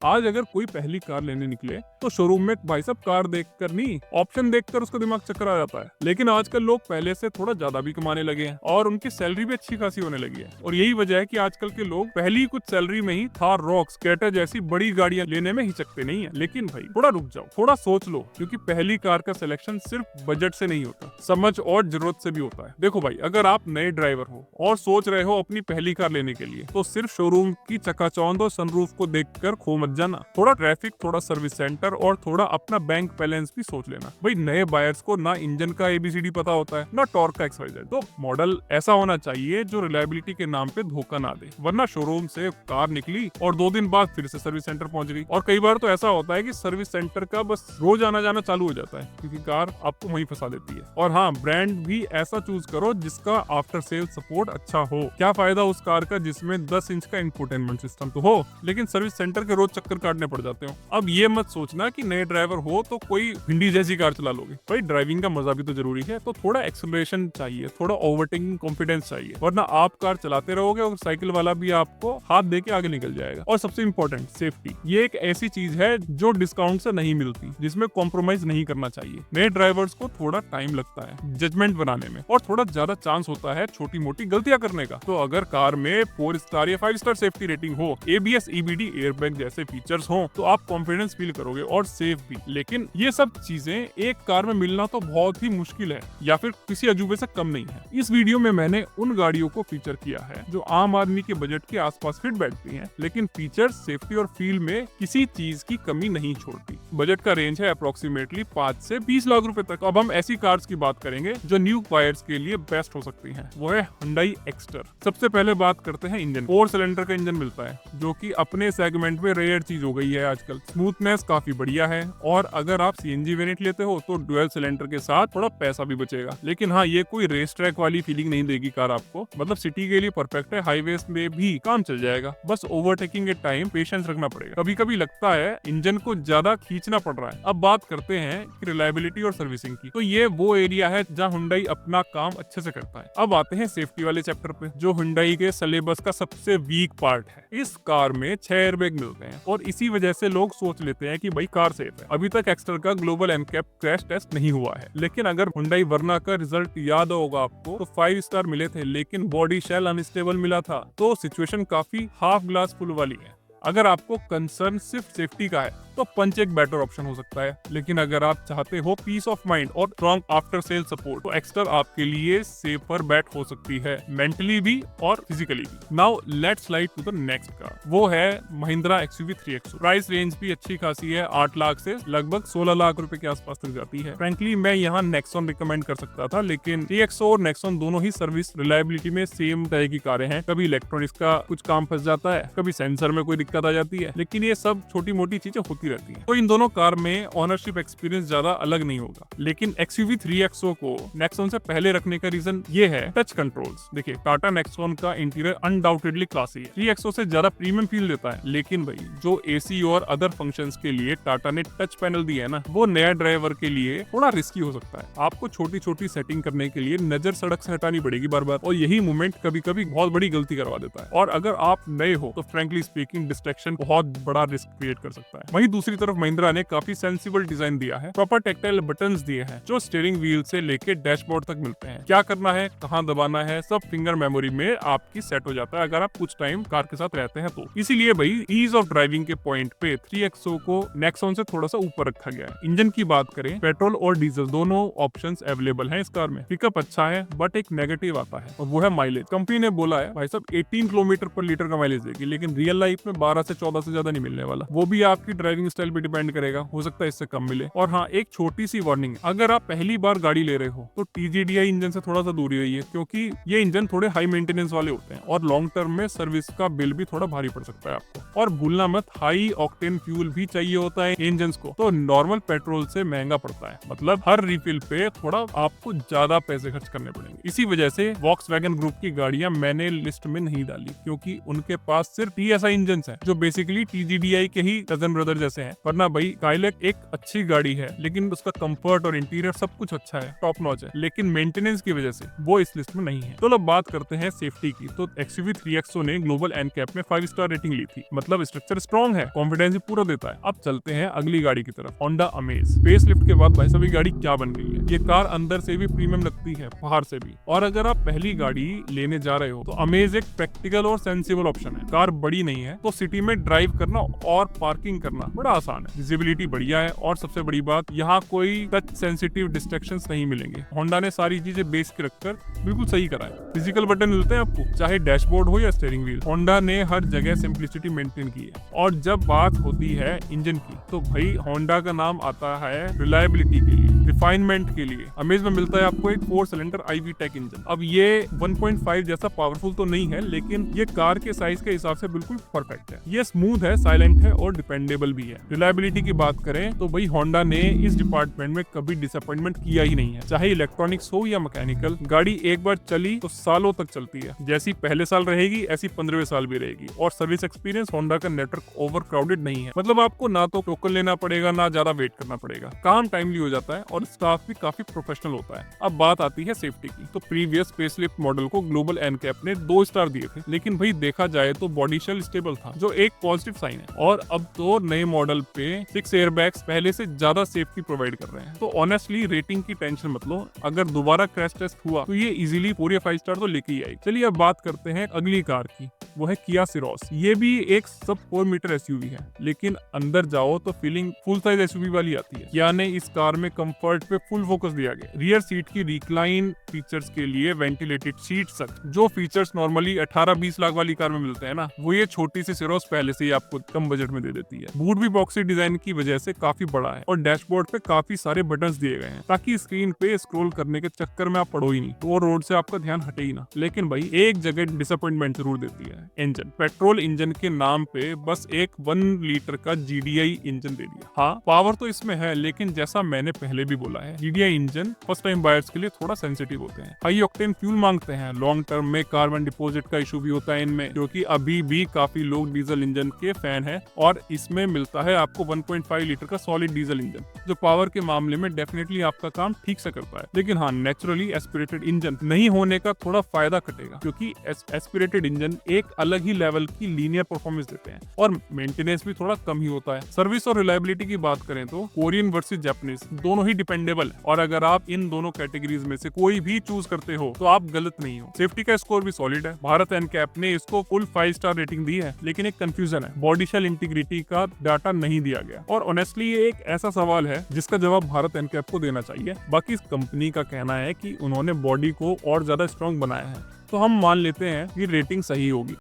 आज अगर कोई पहली कार लेने निकले तो शोरूम में भाई साहब कार देखकर नहीं, ऑप्शन देखकर उसका दिमाग चक्कर आ जाता है। लेकिन आजकल लोग पहले से थोड़ा ज्यादा भी कमाने लगे हैं और उनकी सैलरी भी अच्छी खासी होने लगी है। और यही वजह है कि आजकल के लोग पहली कुछ सैलरी में ही थार, रॉक, स्केटर जैसी बड़ी गाड़ियां लेने में हिचकते नहीं है। लेकिन भाई थोड़ा रुक जाओ, थोड़ा सोच लो, क्योंकि पहली कार का सिलेक्शन सिर्फ बजट से नहीं होता, समझ और जरूरत से भी होता है। देखो भाई, अगर आप नए ड्राइवर हो और सोच रहे हो अपनी पहली कार लेने के लिए, तो सिर्फ शोरूम की चकाचौंध और सनरूफ को देखकर खो मत जाना। थोड़ा ट्रैफिक, थोड़ा सर्विस सेंटर और थोड़ा अपना बैंक बैलेंस भी सोच लेना। भाई नए बायर्स को ना इंजन का एबीसीडी पता होता है, ना टॉर्क का एक्सवाइजेड। तो मॉडल ऐसा होना चाहिए जो रिलायबिलिटी के नाम पे धोखा ना दे, वरना शोरूम से कार निकली और 2 दिन बाद फिर से सर्विस सेंटर पहुंच गई। और कई बार तो ऐसा होता है कि सर्विस सेंटर का बस रोज आना जाना चालू हो जाता है, क्योंकि कार आपको वहीं फंसा देती है। और हाँ, ब्रांड भी ऐसा चूज करो जिसका आफ्टर सेल सपोर्ट अच्छा हो। क्या फायदा उस कार का जिसमें 10 इंच का इंफोटेनमेंट सिस्टम तो हो, लेकिन सर्विस सेंटर के रोज चक्कर काटने पड़ जाते हो। अब ये मत सोचना कि नए ड्राइवर हो तो कोई भिंडी जैसी कार चला लोगे। भाई ड्राइविंग का मजा भी तो जरूरी है, तो थोड़ा एक्सेलरेशन चाहिए, थोड़ा ओवरटेकिंग कॉन्फिडेंस चाहिए, वरना आप कार चलाते रहोगे और साइकिल वाला भी आपको हाथ दे के आगे निकल जाएगा। और सबसे इंपॉर्टेंट, सेफ्टी। ये एक ऐसी चीज है जो डिस्काउंट से नहीं मिलती, जिसमें कॉम्प्रोमाइज नहीं करना चाहिए। नए ड्राइवर्स को थोड़ा टाइम लगता है जजमेंट बनाने में, और थोड़ा ज्यादा चांस होता है छोटी मोटी गलतियां करने का। तो अगर कार में 4 स्टार या 5 स्टार सेफ्टी रेटिंग हो, एबीएस, ईबीडी, एयरबैग जैसे फीचर्स हो, तो आप कॉन्फिडेंस फील करोगे और सेफ भी। लेकिन ये सब चीजें एक कार में मिलना तो बहुत ही मुश्किल है, या फिर किसी अजूबे से कम नहीं है। इस वीडियो में मैंने उन गाड़ियों को फीचर किया है जो आम आदमी के बजट के आसपास फिट बैठती हैं, लेकिन फीचर, सेफ्टी और फील में किसी चीज की कमी नहीं छोड़ती। बजट का रेंज है अप्रोक्सीमेटली 5 से 20 लाख रुपए तक। अब हम ऐसी कार्स की बात करेंगे जो न्यू बायर्स के लिए बेस्ट हो सकती हैं। वो है Hyundai एक्स्टर। सबसे पहले बात करते हैं इंजन। 4 सिलेंडर का इंजन मिलता है, जो कि अपने सेगमेंट में रेयर चीज हो गई है आजकल। स्मूथनेस काफी बढ़िया है, और अगर आप सीएनजी वेरिएंट लेते हो तो डुअल सिलेंडर के साथ थोड़ा पैसा भी बचेगा। लेकिन हाँ, ये कोई रेस ट्रैक वाली फीलिंग नहीं देगी कार आपको। मतलब सिटी के लिए परफेक्ट है, हाईवेज में भी काम चल जाएगा। बस ओवरटेकिंग के टाइम पेशेंस रखना पड़ेगा। कभी कभी लगता है इंजन को ज्यादा खींचना पड़ रहा है। अब बात करते हैं रिलायबिलिटी और सर्विसिंग की। तो ये वो एरिया है जहाँ Hyundai अपना काम अच्छे से करता है। अब आते हैं सेफ्टी वाले चैप्टर पे, जो Hyundai के सिलेबस का सबसे वीक पार्ट है। इस कार में 6 एयरबैग मिलते हैं, और इसी वजह से लोग सोच लेते हैं कि भाई कार सेफ है। अभी तक एक्स्टर का ग्लोबल एनकैप क्रैश टेस्ट नहीं हुआ है, लेकिन अगर Hyundai वर्ना का रिजल्ट याद होगा आपको, तो 5 स्टार मिले थे, लेकिन बॉडी शेल अनस्टेबल मिला था। तो सिचुएशन काफी हाफ ग्लास फुल वाली है। अगर आपको कंसर्न सिर्फ सेफ्टी का है तो पंच एक बेटर ऑप्शन हो सकता है, लेकिन अगर आप चाहते हो पीस ऑफ माइंड और स्ट्रॉन्ग आफ्टर सेल सपोर्ट, तो एक्स्टर आपके लिए सेफर बेट हो सकती है, मेंटली भी और फिजिकली भी। Now let's slide to the next car. वो है Mahindra XUV 3XO। Price range भी अच्छी खासी है, 8 लाख से लगभग 16 लाख रुपए के आसपास तक जाती है। फ्रेंकली मैं यहाँ नेक्सॉन रिकमेंड कर सकता था, लेकिन 3XO और नेक्सॉन दोनों ही सर्विस रिलायबिलिटी में सेम तरह की कारें हैं। कभी इलेक्ट्रॉनिक्स का कुछ काम फंस जाता है, कभी सेंसर में कोई दिक्कत आ जाती है, लेकिन ये सब छोटी मोटी चीजें होती रहती हैं। तो इन दोनों कार में ऑनरशिप एक्सपीरियंस ज्यादा अलग नहीं होगा। लेकिन XUV 3XO को नेक्सॉन से पहले रखने का रीजन ये है टच कंट्रोल्स। देखिए, टाटा नेक्सॉन का इंटीरियर अनडाउटेडली क्लासी है, 3XO से ज्यादा प्रीमियम फील देता है। लेकिन भाई जो AC और अदर फंक्शंस के लिए टाटा ने टच पैनल दिया है ना, वो नया ड्राइवर के लिए थोड़ा रिस्की हो सकता है। आपको छोटी छोटी सेटिंग करने के लिए नजर सड़क से हटानी पड़ेगी बार बार, और यही मूवमेंट कभी कभी बहुत बड़ी गलती करवा देता है। और अगर आप नए हो तो फ्रेंकली स्पीकिंग डिस्ट्रैक्शन बहुत बड़ा रिस्क क्रिएट कर सकता है। वहीं दूसरी तरफ महिंद्रा ने काफी सेंसिबल डिजाइन दिया है, प्रॉपर टेक्टाइल बटन्स दिए हैं जो स्टीयरिंग व्हील से लेके डैशबोर्ड तक मिलते हैं। क्या करना है, कहां दबाना है, सब फिंगर मेमोरी में आपकी सेट हो जाता है अगर आप कुछ टाइम कार के साथ रहते हैं तो। इसीलिए भाई ईज ऑफ ड्राइविंग के पॉइंट पे 3XO को नेक्सॉन से थोड़ा सा ऊपर रखा गया है। इंजन की बात करें, पेट्रोल और डीजल दोनों ऑप्शंस अवेलेबल हैं इस कार में। पिकअप अच्छा है, बट एक नेगेटिव आता है, और वो है माइलेज। कंपनी ने बोला है भाई साहब 18 किलोमीटर पर लीटर का माइलेज देगी, लेकिन रियल लाइफ में 12 से 14 से ज्यादा नहीं मिलने वाला। वो भी आपकी ड्राइविंग स्टाइल पे डिपेंड करेगा, हो सकता है इससे कम मिले। और हाँ, एक छोटी सी वार्निंग, अगर आप पहली बार गाड़ी ले रहे हो तो TGDI इंजन से थोड़ा सा दूरी रहिए, क्योंकि ये इंजन थोड़े हाई मेंटेनेंस वाले होते हैं, और लॉन्ग टर्म में सर्विस का बिल भी थोड़ा भारी पड़ सकता है आपको। और भूलना मत, हाई ऑक्टेन फ्यूल भी चाहिए होता है इंजन को, तो नॉर्मल पेट्रोल से महंगा पड़ता है। मतलब हर रिफिल पे थोड़ा आपको ज्यादा पैसे खर्च करने पड़ेंगे। इसी वजह से वॉक्सवैगन ग्रुप की गाड़ियां मैंने लिस्ट में नहीं डाली, क्योंकि उनके पास सिर्फ TSI इंजन है, जो बेसिकली TGDI के ही कजन ब्रदर से है, वरना भाई काइलैक एक अच्छी गाड़ी है लेकिन उसका कंफर्ट और इंटीरियर सब कुछ अच्छा है, टॉप नॉच है, लेकिन मेंटेनेंस की वजह से वो इस लिस्ट में नहीं है। तो अब बात करते हैं सेफ्टी की। तो XUV 3XO ने ग्लोबल एनकैप में 5 स्टार रेटिंग ली थी, मतलब स्ट्रक्चर स्ट्रॉन्ग है, कॉन्फिडेंस भी पूरा देता है। अब चलते हैं अगली गाड़ी की तरफ, होंडा अमेज। फेस लिफ्ट के बाद भाई साहब ये गाड़ी क्या बन गई है। ये कार अंदर से भी प्रीमियम लगती है, बाहर से भी। और अगर आप पहली गाड़ी लेने जा रहे हो तो अमेज एक प्रैक्टिकल और सेंसिबल ऑप्शन है। कार बड़ी नहीं है तो सिटी में ड्राइव करना और पार्किंग करना बड़ा आसान है, विजिबिलिटी बढ़िया है, और सबसे बड़ी बात यहाँ कोई टच सेंसिटिव डिस्ट्रैक्शंस नहीं मिलेंगे। होंडा ने सारी चीजें बेस के रखकर बिल्कुल सही करा है। फिजिकल बटन मिलते हैं आपको, चाहे डैशबोर्ड हो या स्टीयरिंग व्हील। होंडा ने हर जगह सिंप्लिसिटी मेंटेन की है। और जब बात होती है इंजन की तो भाई होंडा का नाम आता है रिलायबिलिटी के लिए, रिफाइनमेंट के लिए। अमेज में मिलता है आपको एक 4 सिलेंडर IV टेक इंजन। अब ये 1.5 जैसा पावरफुल तो नहीं है, लेकिन ये कार के साइज के हिसाब से बिल्कुल परफेक्ट है। ये स्मूथ है, साइलेंट है और डिपेंडेबल भी है। रिलायबिलिटी की बात करें तो भाई होंडा ने इस डिपार्टमेंट में कभी डिसअपॉइंटमेंट किया ही नहीं है। चाहे इलेक्ट्रॉनिक्स हो या मैकेनिकल, गाड़ी एक बार चली तो सालों तक चलती है। जैसी पहले साल रहेगी ऐसी 15वें साल भी रहेगी। और सर्विस एक्सपीरियंस, होंडा का नेटवर्क ओवर क्राउडेड नहीं है, मतलब आपको ना तो टोकन लेना पड़ेगा ना ज्यादा वेट करना पड़ेगा। काम टाइमली हो जाता है और स्टाफ भी काफी प्रोफेशनल होता है। अब बात आती है सेफ्टी की। तो प्रीवियस फेसलिफ्ट मॉडल को ग्लोबल एनकैप ने 2 स्टार दिए थे, लेकिन भाई देखा जाए तो बॉडी शेल स्टेबल था, जो एक पॉजिटिव साइन है। और अब तो नए मॉडल पे 6 एयरबैग्स पहले से ज्यादा सेफ्टी प्रोवाइड कर रहे हैं। तो ऑनेस्टली रेटिंग की टेंशन मत लो, अगर दोबारा क्रैश टेस्ट हुआ तो ये इजीली पूरे 5 स्टार तो लेके ही आएगी। चलिए अब बात करते हैं अगली कार की, वो है किया सिरोस। ये भी एक सब 4 मीटर SUV है, लेकिन अंदर जाओ तो फीलिंग फुल साइज SUV वाली आती है। किया ने इस कार में कंफर्ट पे फुल फोकस दिया गया। रियर सीट की रिक्लाइन फीचर्स के लिए वेंटिलेटेड सीट्स, जो फीचर्स नॉर्मली 18-20 लाख वाली कार में मिलते हैं ना, वो ये छोटी सी सिरोस पहले से ही आपको कम बजट में दे देती है। बूट भी बॉक्सी डिजाइन की वजह से काफी बड़ा है और डैशबोर्ड पे काफी सारे बटन्स दिए गए हैं, ताकि स्क्रीन पे स्क्रॉल करने के चक्कर में आप पढ़ो ही नहीं, तो रोड से आपका ध्यान हटे ही ना। लेकिन भाई एक जगह डिसअपॉइंटमेंट जरूर देती है, इंजन। पेट्रोल इंजन के नाम पे बस एक 1 लीटर का GDI इंजन दे दिया। हाँ, पावर तो इसमें है, लेकिन जैसा मैंने पहले भी बोला है, GDI engine first time buyers के लिए थोड़ा सेंसिटिव होते हैं। हाई ऑक्टेन फ्यूल मांगते हैं, लॉन्ग टर्म में कार्बन डिपॉजिट का इशू भी होता है इनमें, क्योंकि अभी भी काफी लोग डीजल इंजन के फैन हैं। और इसमें मिलता है आपको 1.5 लीटर का सॉलिड डीजल इंजन, जो पावर के मामले में डेफिनेटली आपका काम ठीक से करता है। लेकिन हाँ, नेचुरली एस्पिरेटेड इंजन नहीं होने का थोड़ा फायदा कटेगा, क्योंकि एस्पिरेटेड इंजन एक अलग ही लेवल की लीनियर परफॉर्मेंस देते हैं और मेंटेनेंस भी थोड़ा कम ही होता है। सर्विस और रिलायबिलिटी की बात करें तो कोरियन वर्सेस जापानीज दोनों ही डिपेंडेबल है, और अगर आप इन दोनों कैटेगरीज में से कोई भी चूज करते हो तो आप गलत नहीं हो। सेफ्टी का स्कोर भी सॉलिड है। भारत एनकैप ने इसको फुल 5 स्टार रेटिंग दी है, लेकिन एक कंफ्यूजन है, बॉडी शेल इंटीग्रिटी का डाटा नहीं दिया गया। और ऑनेस्टली ये एक ऐसा सवाल है जिसका जवाब भारत एनकैप को देना चाहिए। बाकी इस कंपनी का कहना है कि उन्होंने बॉडी को और ज्यादा स्ट्रॉन्ग बनाया है, तो हम मान लेते हैं कि रेटिंग सही होगी।